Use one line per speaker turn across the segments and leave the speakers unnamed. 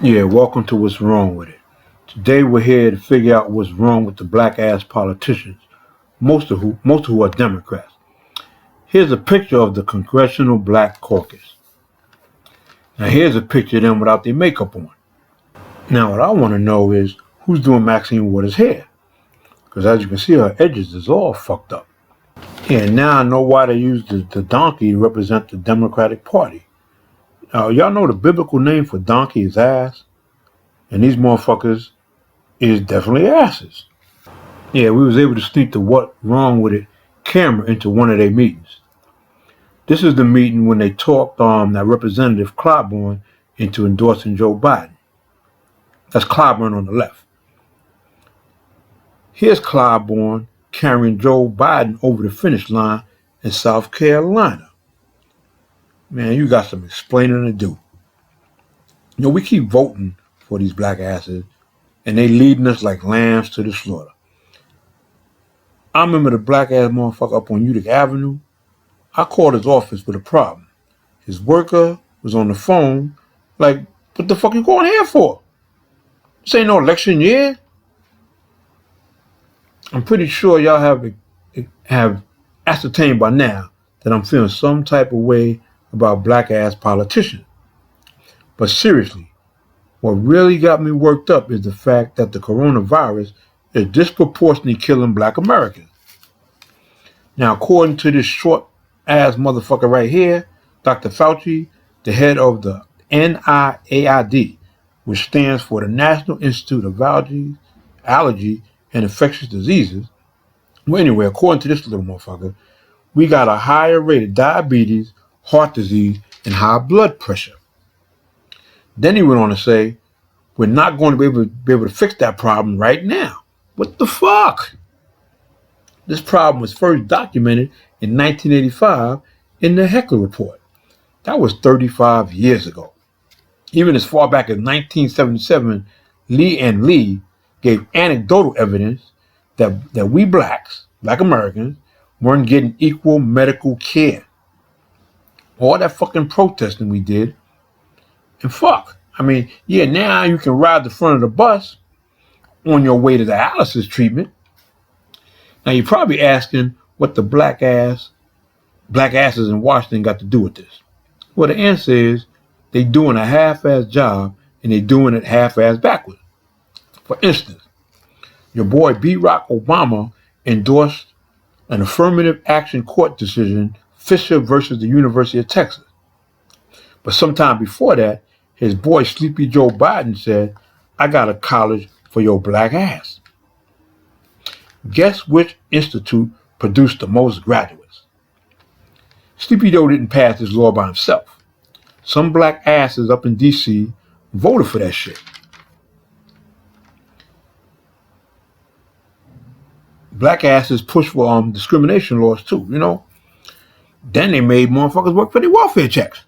Yeah, welcome to What's Wrong with It. Today we're here to figure out what's wrong with the black ass politicians, most of who are Democrats. Here's a picture of the Congressional Black Caucus. Now here's a picture of them without their makeup on. Now what I want to know is who's doing Maxine Waters' hair? Because as you can see, her edges is all fucked up. Yeah, now I know why they use the donkey to represent the Democratic Party. Now y'all know the biblical name for donkey is ass, and these motherfuckers is definitely asses. Yeah, we was able to sneak the What Wrong With It camera into one of their meetings. This is the meeting when they talked that Representative Clyburn into endorsing Joe Biden. That's Clyburn on the left. Here's Clyburn carrying Joe Biden over the finish line in South Carolina. Man, you got some explaining to do. You know, we keep voting for these black asses, and they leading us like lambs to the slaughter. I remember the black ass motherfucker up on Utica Avenue. I called his office with a problem. His worker was on the phone, like, what the fuck you going here for? This ain't no election year. I'm pretty sure y'all have ascertained by now that I'm feeling some type of way about black ass politicians. But seriously, what really got me worked up is the fact that the coronavirus is disproportionately killing black Americans. Now, according to this short ass motherfucker right here, Dr. Fauci, the head of the NIAID, which stands for the National Institute of Allergy and Infectious Diseases. Well, anyway, according to this little motherfucker, we got a higher rate of diabetes, heart disease, and high blood pressure. Then he went on to say, we're not going to be able to fix that problem right now. What the fuck? This problem was first documented in 1985 in the Heckler Report. That was 35 years ago. Even as far back as 1977, Lee gave anecdotal evidence that we black Americans, weren't getting equal medical care. All that fucking protesting we did, and fuck. I mean, yeah, now you can ride the front of the bus on your way to dialysis treatment. Now you're probably asking what the black asses in Washington got to do with this. Well, the answer is they doing a half-ass job and they doing it half-ass backwards. For instance, your boy Barack Obama endorsed an affirmative action court decision, Fisher versus the University of Texas. But sometime before that, his boy Sleepy Joe Biden said, I got a college for your black ass. Guess which institute produced the most graduates? Sleepy Joe didn't pass this law by himself. Some black asses up in D.C. voted for that shit. Black asses pushed for discrimination laws too, you know. Then they made motherfuckers work for their welfare checks.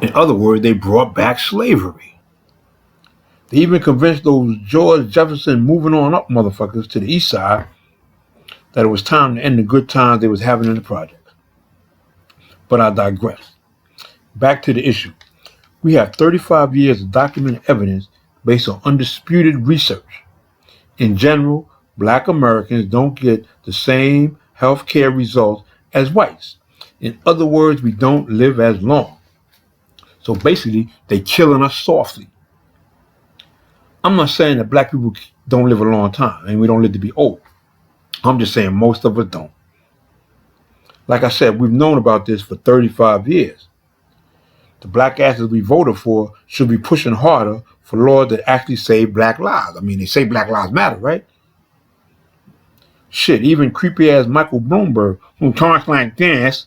In other words, they brought back slavery. They even convinced those George Jefferson moving on up motherfuckers to the east side that it was time to end the good times they was having in the project. But I digress. Back to the issue. We have 35 years of documented evidence based on undisputed research. In general, black Americans don't get the same health care results as whites. In other words, we don't live as long. So basically, they killing us softly. I'm not saying that black people don't live a long time and we don't live to be old. I'm just saying most of us don't. Like I said, we've known about this for 35 years. The black asses we voted for should be pushing harder for laws that actually save black lives. I mean, they say Black Lives Matter, right? Shit, even creepy ass Michael Bloomberg, who talks like this,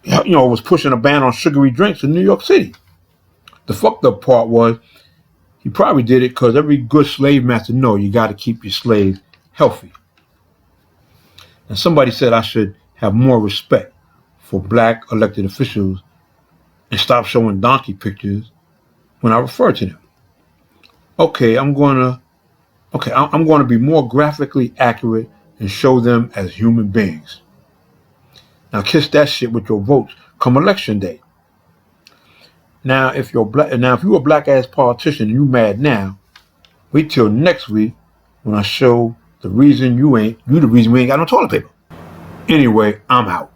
was pushing a ban on sugary drinks in New York City. The fucked up part was he probably did it because every good slave master knows you got to keep your slaves healthy. And somebody said I should have more respect for black elected officials and stop showing donkey pictures when I refer to them. Okay, I'm going to be more graphically accurate and show them as human beings. Now kiss that shit with your votes come election day. Now, if you're a black ass politician and you mad now, wait till next week when I show the reason you the reason we ain't got no toilet paper. Anyway, I'm out.